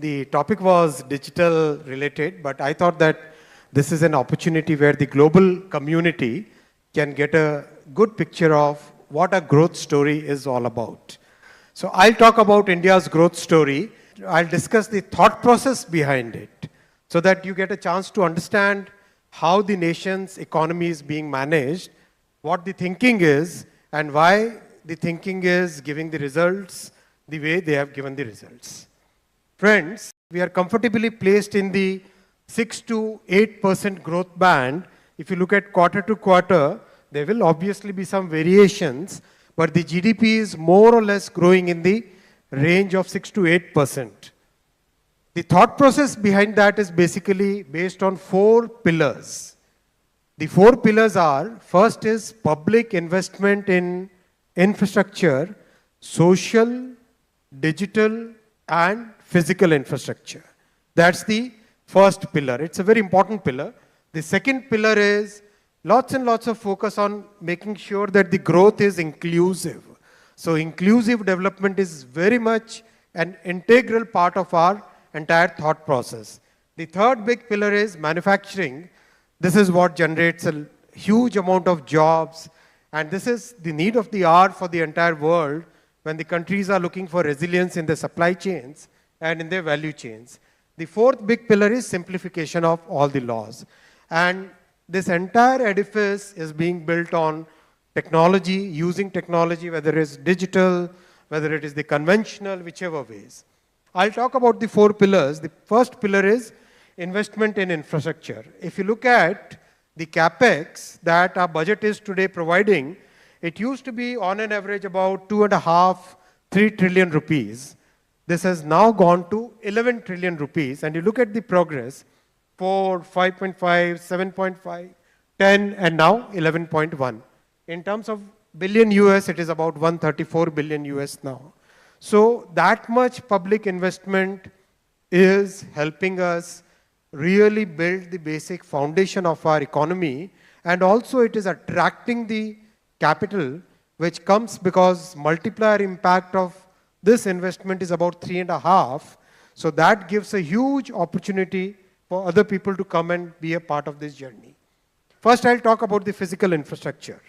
The topic was digital related, but I thought that this is an opportunity where the global community can get a good picture of what a growth story is all about. So I'll talk about India's growth story. I'll discuss the thought process behind it so that you get a chance to understand how the nation's economy is being managed, what the thinking is, and why the thinking is giving the results the way they have given the results. Friends, we are comfortably placed in the 6 to 8% growth band. If you look at quarter to quarter, there will obviously be some variations, but the GDP is more or less growing in the range of 6 to 8%. The thought process behind that is basically based on 4 pillars. The 4 pillars are, first is public investment in infrastructure, social, digital, and physical infrastructure. That's the first pillar. It's a very important pillar. The second pillar is lots and lots of focus on making sure that the growth is inclusive. So inclusive development is very much an integral part of our entire thought process. The third big pillar is manufacturing. This is what generates a huge amount of jobs, and this is the need of the hour for the entire world when the countries are looking for resilience in their supply chains and in their value chains. The fourth big pillar is simplification of all the laws. And this entire edifice is being built on technology, using technology, whether it's digital, whether it is the conventional, whichever ways. I'll talk about the 4 pillars. The first pillar is investment in infrastructure. If you look at the capex that our budget is today providing, it used to be on an average about 2.5, 3 trillion rupees. This has now gone to 11 trillion rupees. And you look at the progress, 4, 5.5, 7.5, 10, and now 11.1. In terms of billion US, it is about 134 billion US now. So that much public investment is helping us really build the basic foundation of our economy. And also it is attracting the capital, which comes because multiplier impact of this investment is about 3.5. So that gives a huge opportunity for other people to come and be a part of this journey. First, I'll talk about the physical infrastructure.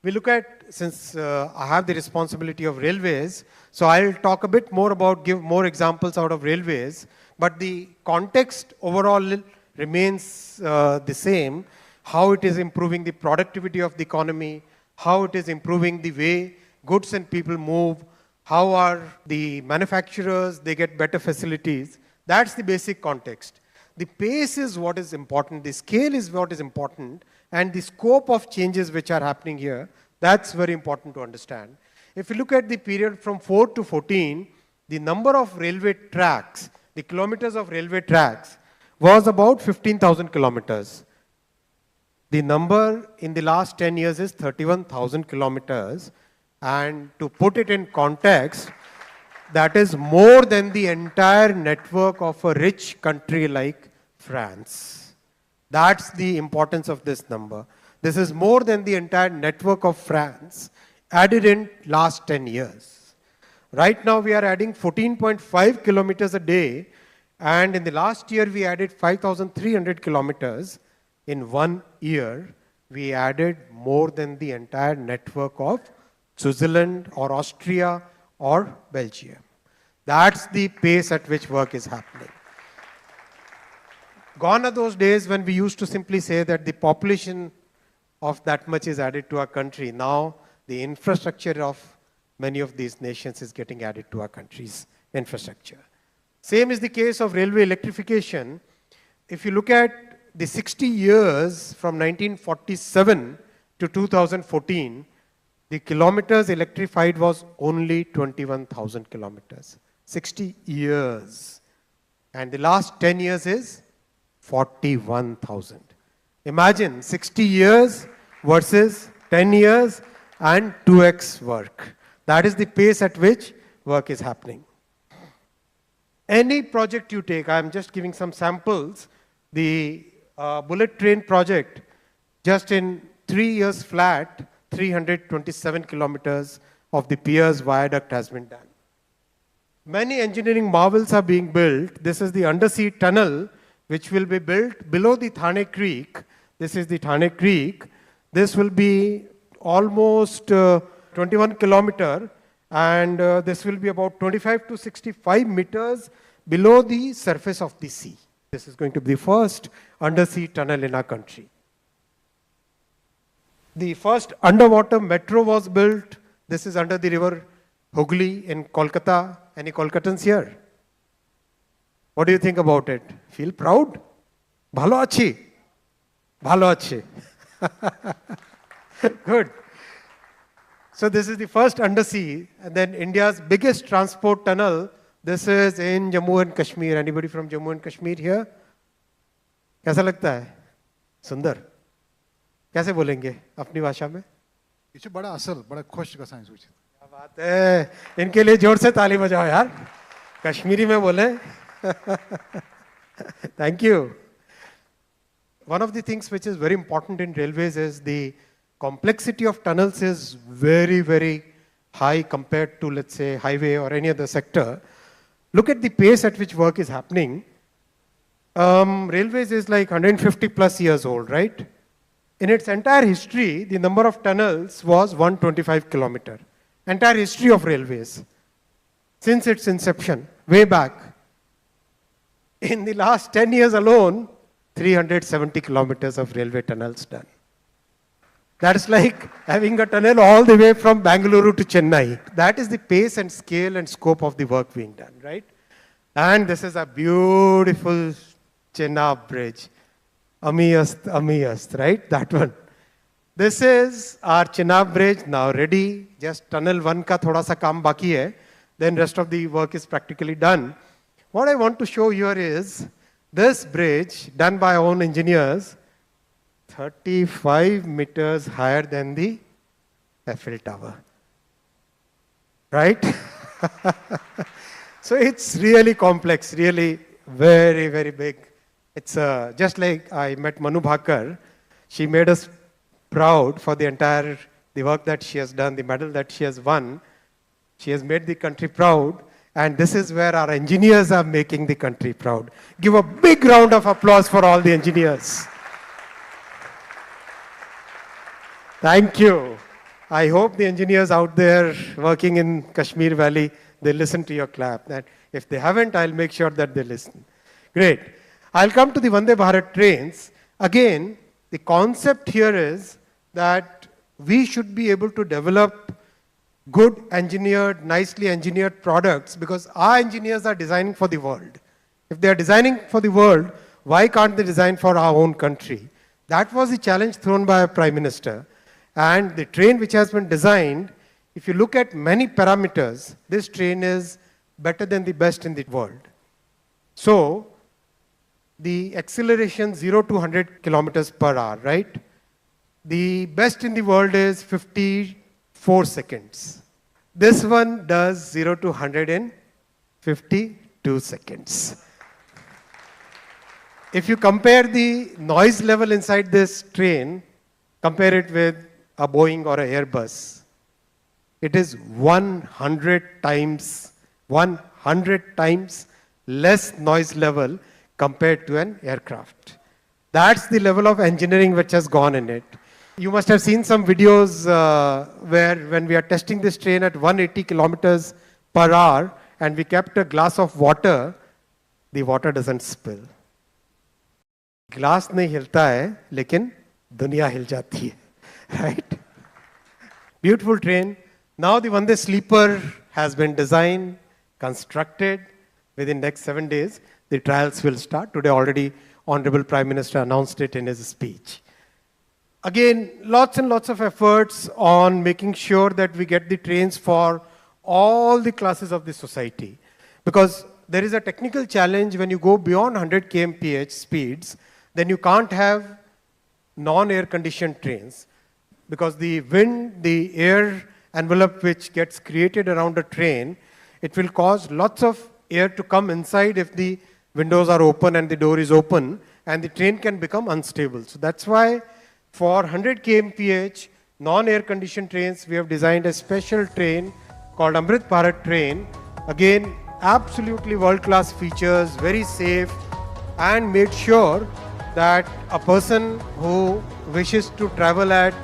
We look at, since I have the responsibility of railways, so I'll talk a bit more about, give more examples out of railways, but the context overall remains the same, how it is improving the productivity of the economy, how it is improving the way goods and people move, how are the manufacturers, they get better facilities. That's the basic context. The pace is what is important, the scale is what is important, and the scope of changes which are happening here, that's very important to understand. If you look at the period from 4 to 14, the number of railway tracks, the kilometers of railway tracks, was about 15,000 kilometers. The number in the last 10 years is 31,000 kilometers. And to put it in context, that is more than the entire network of a rich country like France. That's the importance of this number. This is more than the entire network of France added in last 10 years. Right now we are adding 14.5 kilometers a day, and in the last year we added 5,300 kilometers. In 1 year, we added more than the entire network of Switzerland or Austria or Belgium. That's the pace at which work is happening. Gone are those days when we used to simply say that the population of that much is added to our country. Now, the infrastructure of many of these nations is getting added to our country's infrastructure. Same is the case of railway electrification. If you look at the 60 years from 1947 to 2014, the kilometers electrified was only 21,000 kilometers. 60 years. And the last 10 years is 41,000. Imagine 60 years versus 10 years and 2x work. That is the pace at which work is happening. Any project you take, I'm just giving some samples. The bullet train project, just in 3 years flat, 327 kilometers of the Piers viaduct has been done. Many engineering marvels are being built. This is the undersea tunnel which will be built below the Thane Creek. This is the Thane Creek. This will be almost 21 kilometer, and this will be about 25 to 65 meters below the surface of the sea. This is going to be the first undersea tunnel in our country. The first underwater metro was built. This is under the river Hooghly in Kolkata. Any Kolkatans here? What do you think about it? Feel proud? Bhalo achi? Bhalo achi. Good. So this is the first undersea, and then India's biggest transport tunnel. This is in Jammu and Kashmir. Anybody from Jammu and Kashmir here? कैसा लगता है? सुंदर. कैसे बोलेंगे अपनी भाषा में? ये बड़ा असल, बड़ा खुश का साइंस हुई. क्या बात है? इनके लिए जोर से ताली बजाओ यार. कश्मीरी में बोले. Thank you. One of the things which is very important in railways is the complexity of tunnels is very, very high compared to, let's say, highway or any other sector. Look at the pace at which work is happening. Railways is like 150 plus years old, right? In its entire history, the number of tunnels was 125 kilometer. Entire history of railways. Since its inception, way back. In the last 10 years alone, 370 kilometers of railway tunnels done. That's like having a tunnel all the way from Bangalore to Chennai. That is the pace and scale and scope of the work being done, right? And this is a beautiful Chenab bridge. Amiyast, right? That one. This is our Chenab bridge now ready. Just tunnel 1 ka thoda sa kaam baki hai. Then rest of the work is practically done. What I want to show here is this bridge done by our own engineers, 35 meters higher than the Eiffel Tower. Right? So it's really complex, really very, very big. It's just like I met Manu Bhakar. She made us proud for the work that she has done, the medal that she has won. She has made the country proud. And this is where our engineers are making the country proud. Give a big round of applause for all the engineers. Thank you. I hope the engineers out there working in Kashmir Valley, they listen to your clap. And if they haven't, I'll make sure that they listen. Great. I'll come to the Vande Bharat trains. Again, the concept here is that we should be able to develop good engineered, nicely engineered products because our engineers are designing for the world. If they are designing for the world, why can't they design for our own country? That was the challenge thrown by our Prime Minister. And the train which has been designed, if you look at many parameters, this train is better than the best in the world. So, the acceleration 0 to 100 kilometers per hour, right? The best in the world is 54 seconds. This one does 0 to 100 in 52 seconds. If you compare the noise level inside this train, compare it with a Boeing or an Airbus, it is 100 times less noise level compared to an aircraft. That's the level of engineering which has gone in it. You must have seen some videos where when we are testing this train at 180 kilometers per hour and we kept a glass of water, the water doesn't spill. Glass nahi hilta hai, lekin dunya hil jati hai, right? Beautiful train. Now the Vande Sleeper has been designed, constructed. Within next 7 days, the trials will start. Today already Honorable Prime Minister announced it in his speech. Again, lots and lots of efforts on making sure that we get the trains for all the classes of the society. Because there is a technical challenge when you go beyond 100 kmph speeds, then you can't have non-air conditioned trains. Because the wind, the air envelope which gets created around a train, it will cause lots of air to come inside if the windows are open and the door is open, and the train can become unstable. So that's why for 100 kmph non-air conditioned trains, we have designed a special train called Amrit Bharat train. Again, absolutely world-class features, very safe, and made sure that a person who wishes to travel at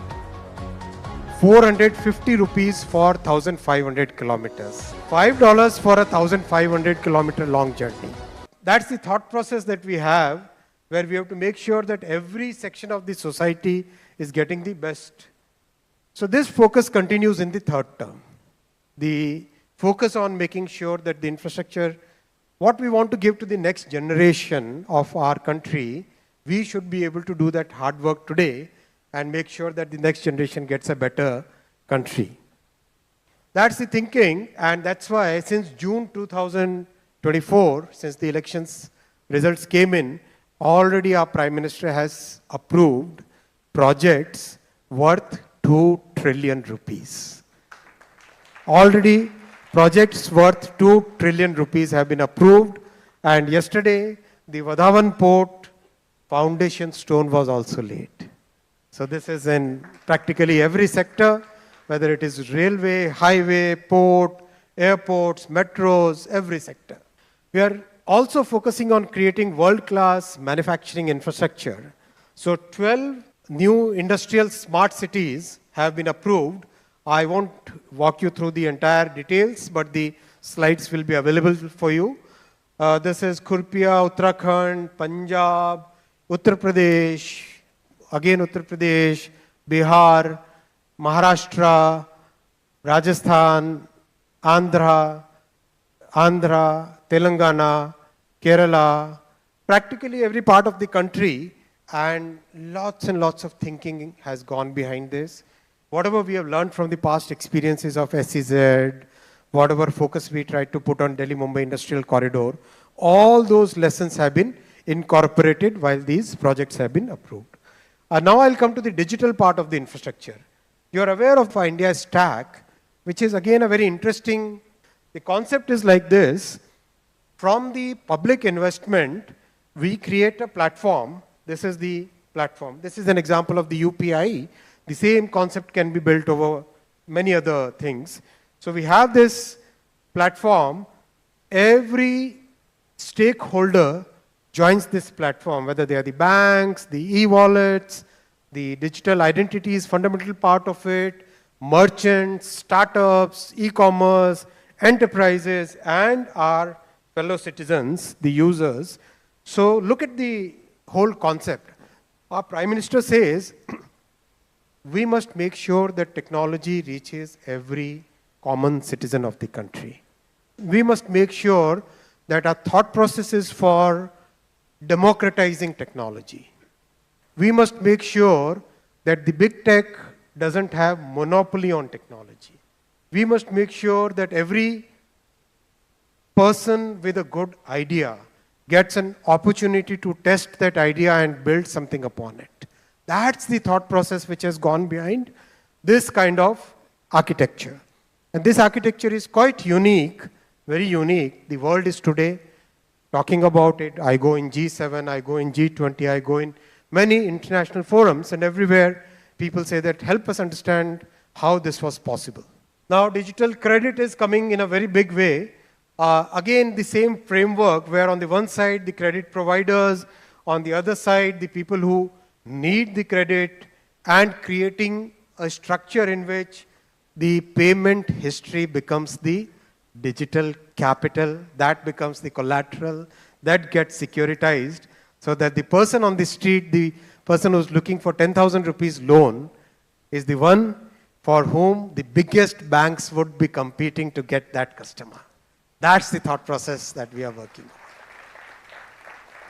450 rupees for 1500 kilometers, $5 for a 1500 kilometer long journey. That's the thought process that we have, where we have to make sure that every section of the society is getting the best. So this focus continues in the third term. The focus on making sure that the infrastructure, what we want to give to the next generation of our country, we should be able to do that hard work today and make sure that the next generation gets a better country. That's the thinking, and that's why since June 2024, since the elections results came in, already our Prime Minister has approved projects worth 2 trillion rupees. Already projects worth 2 trillion rupees have been approved, and yesterday the Vadhavan port foundation stone was also laid. So this is in practically every sector, whether it is railway, highway, port, airports, metros, every sector. We are also focusing on creating world-class manufacturing infrastructure. So 12 new industrial smart cities have been approved. I won't walk you through the entire details, but the slides will be available for you. This is Khurpia, Uttarakhand, Punjab, Uttar Pradesh, again Uttar Pradesh, Bihar, Maharashtra, Rajasthan, Andhra, Telangana, Kerala, practically every part of the country, and lots of thinking has gone behind this. Whatever we have learned from the past experiences of SEZ, whatever focus we tried to put on Delhi-Mumbai Industrial Corridor, all those lessons have been incorporated while these projects have been approved. Now I'll come to the digital part of the infrastructure. You're aware of India's stack, which is again a very interesting, the concept is like this. From the public investment, we create a platform. This is the platform. This is an example of the UPI. The same concept can be built over many other things. So we have this platform. Every stakeholder joins this platform, whether they are the banks, the e-wallets, the digital identity is fundamental part of it, merchants, startups, e-commerce, enterprises, and our fellow citizens, the users. So look at the whole concept. Our Prime Minister says, we must make sure that technology reaches every common citizen of the country. We must make sure that our thought process is for democratizing technology. We must make sure that the big tech doesn't have monopoly on technology. We must make sure that every person with a good idea gets an opportunity to test that idea and build something upon it. That's the thought process which has gone behind this kind of architecture. And this architecture is quite unique, very unique. The world is today talking about it. I go in G7, I go in G20, I go in many international forums, and everywhere people say that help us understand how this was possible. Now digital credit is coming in a very big way. Again, the same framework where on the one side the credit providers, on the other side the people who need the credit, and creating a structure in which the payment history becomes the digital capital, that becomes the collateral, that gets securitized, so that the person on the street, the person who's looking for 10,000 rupees loan, is the one for whom the biggest banks would be competing to get that customer. That's the thought process that we are working on.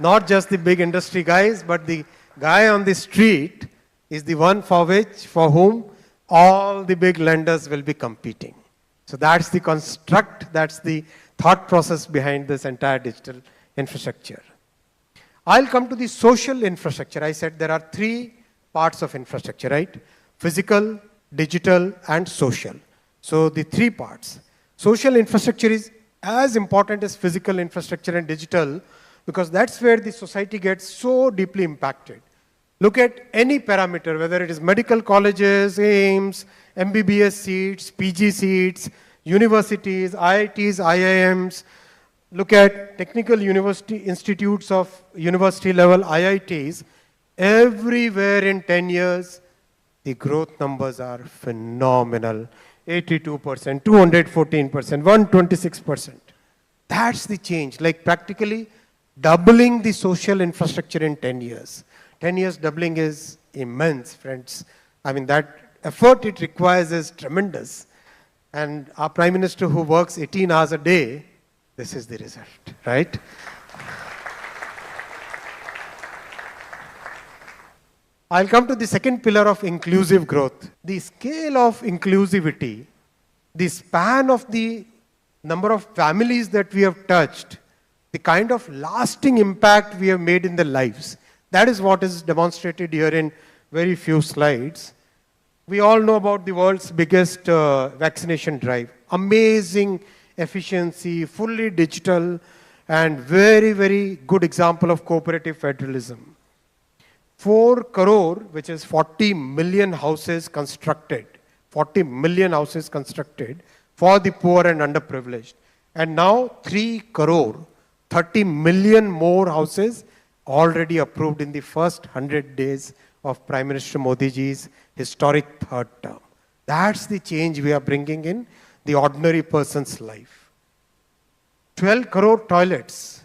Not just the big industry guys, but the guy on the street is the one for whom all the big lenders will be competing. So that's the construct, that's the thought process behind this entire digital infrastructure. I'll come to the social infrastructure. I said there are three parts of infrastructure, right? Physical, digital, and social. So the three parts. Social infrastructure is as important as physical infrastructure and digital, because that's where the society gets so deeply impacted. Look at any parameter, whether it is medical colleges, AIIMS, MBBS seats, PG seats, universities, IITs, IIMs, look at technical university institutes of university level IITs, everywhere in 10 years, the growth numbers are phenomenal. 82%, 214%, 126%. That's the change, like practically doubling the social infrastructure in 10 years. 10 years doubling is immense, friends. I mean, that effort it requires is tremendous. And our Prime Minister who works 18 hours a day, this is the result, right? I'll come to the second pillar of inclusive growth. The scale of inclusivity, the span of the number of families that we have touched, the kind of lasting impact we have made in their lives, that is what is demonstrated here in very few slides. We all know about the world's biggest vaccination drive. Amazing efficiency, fully digital, and very, very good example of cooperative federalism. 4 crore, which is 40 million houses constructed, 40 million houses constructed for the poor and underprivileged. And now 3 crore, 30 million more houses already approved in the first 100 days of Prime Minister Modi ji's historic third term. That's the change we are bringing in the ordinary person's life. 12 crore toilets.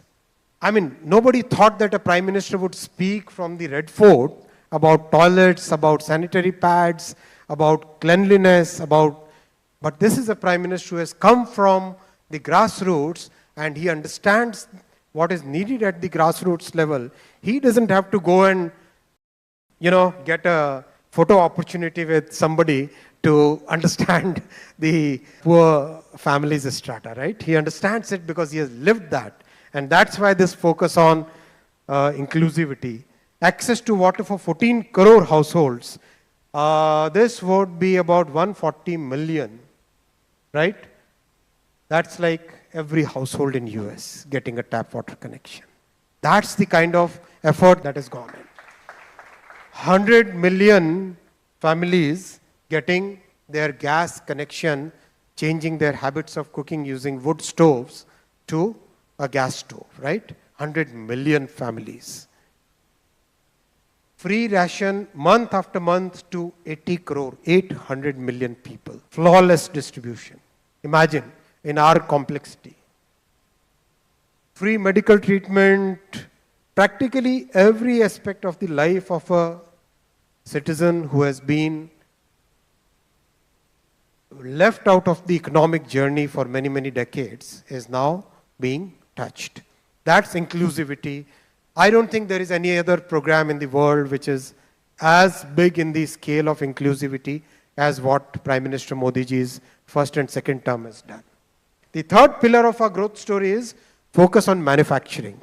I mean, nobody thought that a Prime Minister would speak from the Red Fort about toilets, about sanitary pads, about cleanliness, but this is a Prime Minister who has come from the grassroots and he understands what is needed at the grassroots level. He doesn't have to go and, get a photo opportunity with somebody to understand the poor family's strata, right? He understands it because he has lived that. And that's why this focus on inclusivity. Access to water for 14 crore households. This would be about 140 million, right? That's like every household in US getting a tap water connection. That's the kind of effort that has gone in. 100 million families getting their gas connection, changing their habits of cooking using wood stoves to a gas stove, right? 100 million families. Free ration month after month to 80 crore, 800 million people. Flawless distribution. Imagine in our complexity. Free medical treatment, practically every aspect of the life of a citizen who has been left out of the economic journey for many, many decades is now being touched. That's inclusivity. I don't think there is any other program in the world which is as big in the scale of inclusivity as what Prime Minister Modi ji's first and second term has done. The third pillar of our growth story is focus on manufacturing.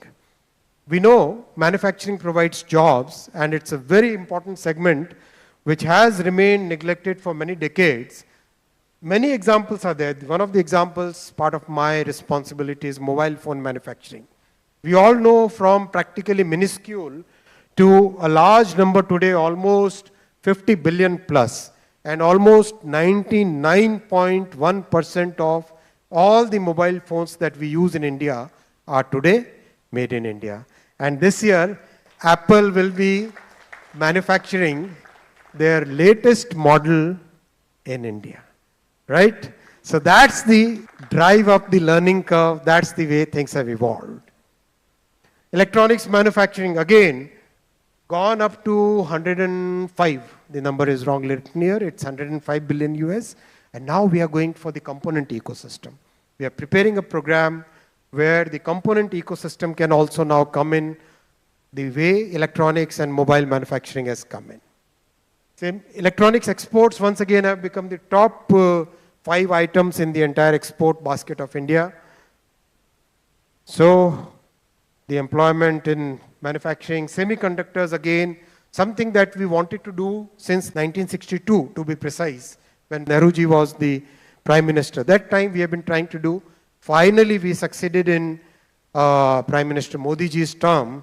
We know manufacturing provides jobs and it's a very important segment which has remained neglected for many decades. Many examples are there. One of the examples, part of my responsibility, is mobile phone manufacturing. We all know from practically minuscule to a large number today, almost 50 billion plus, and almost 99.1% of all the mobile phones that we use in India are today made in India. And this year, Apple will be manufacturing their latest model in India. Right? So that's the drive up the learning curve. That's the way things have evolved. Electronics manufacturing, again, gone up to 105. The number is wrongly written here. It's 105 billion US. And now we are going for the component ecosystem. We are preparing a program where the component ecosystem can also now come in the way electronics and mobile manufacturing has come in. Same electronics exports once again have become the top 5 items in the entire export basket of India. So the employment in manufacturing, semiconductors again, something that we wanted to do since 1962 to be precise, when Nehruji was the Prime Minister. That time we have been trying to do. Finally we succeeded in Prime Minister Modi ji's term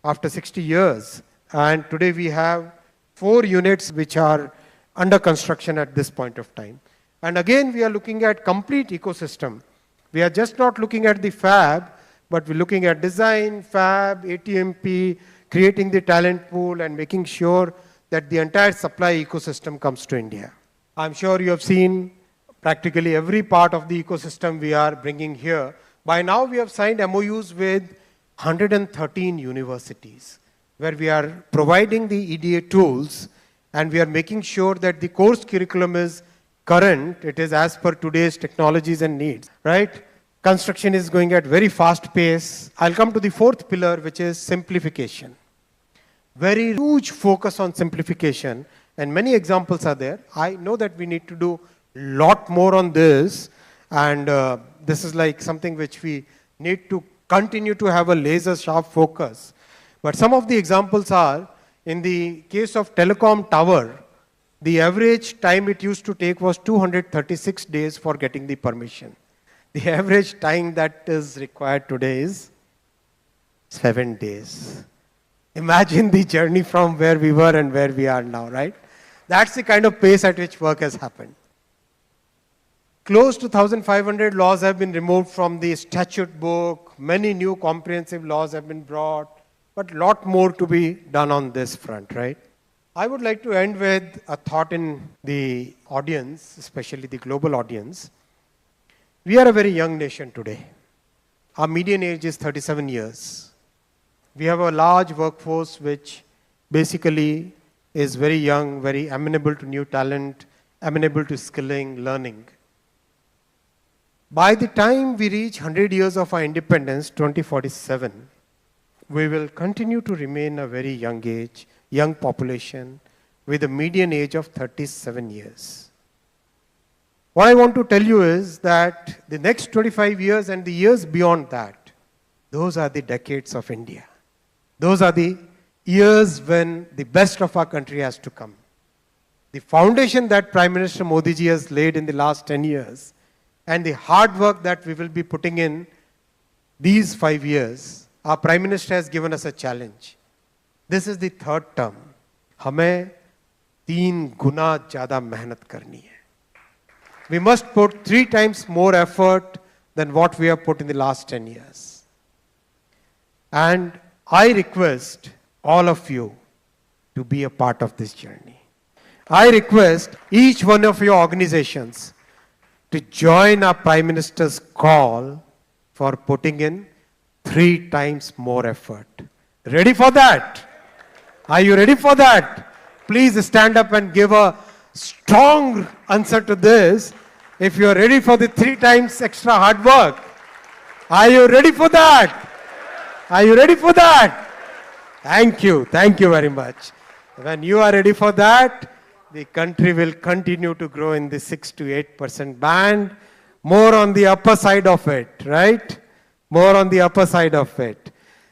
after 60 years. And today we have 4 units which are under construction at this point of time. And again, we are looking at complete ecosystem. We are just not looking at the fab, but we're looking at design, fab, ATMP, creating the talent pool and making sure that the entire supply ecosystem comes to India. I'm sure you have seen practically every part of the ecosystem we are bringing here. By now we have signed MOUs with 113 universities where we are providing the EDA tools and we are making sure that the course curriculum is current, it is as per today's technologies and needs, right? Construction is going at very fast pace. I'll come to the fourth pillar, which is simplification. Very huge focus on simplification, and many examples are there. I know that we need to do a lot more on this, and this is like something which we need to continue to have a laser sharp focus. But some of the examples are, in the case of telecom tower, the average time it used to take was 236 days for getting the permission. The average time that is required today is 7 days. Imagine the journey from where we were and where we are now, right? That's the kind of pace at which work has happened. Close to 1,500 laws have been removed from the statute book. Many new comprehensive laws have been brought, but a lot more to be done on this front, right? I would like to end with a thought in the audience, especially the global audience. We are a very young nation today. Our median age is 37 years. We have a large workforce which basically is very young, very amenable to new talent, amenable to skilling, learning. By the time we reach 100 years of our independence, 2047, we will continue to remain a very young age, young population, with a median age of 37 years. What I want to tell you is that the next 25 years and the years beyond that, those are the decades of India. Those are the years when the best of our country has to come. The foundation that Prime Minister Modi ji has laid in the last 10 years and the hard work that we will be putting in these 5 years, our Prime Minister has given us a challenge. This is the third term. हमें 3 गुना ज़्यादा मेहनत करनी है. We must put 3 times more effort than what we have put in the last 10 years. And I request all of you to be a part of this journey. I request each one of your organizations to join our Prime Minister's call for putting in 3 times more effort. Ready for that? Are you ready for that? Please stand up and give a strong answer to this if you are ready for the 3 times extra hard work. Are you ready for that? Are you ready for that? Thank you very much. When you are ready for that, the country will continue to grow in the 6 to 8% band, more on the upper side of it, right? More on the upper side of it.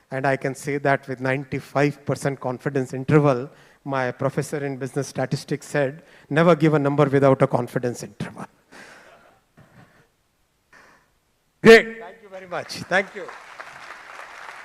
And I can say that with 95% confidence interval. My professor in business statistics said, never give a number without a confidence interval. Great. Thank you very much. Thank you.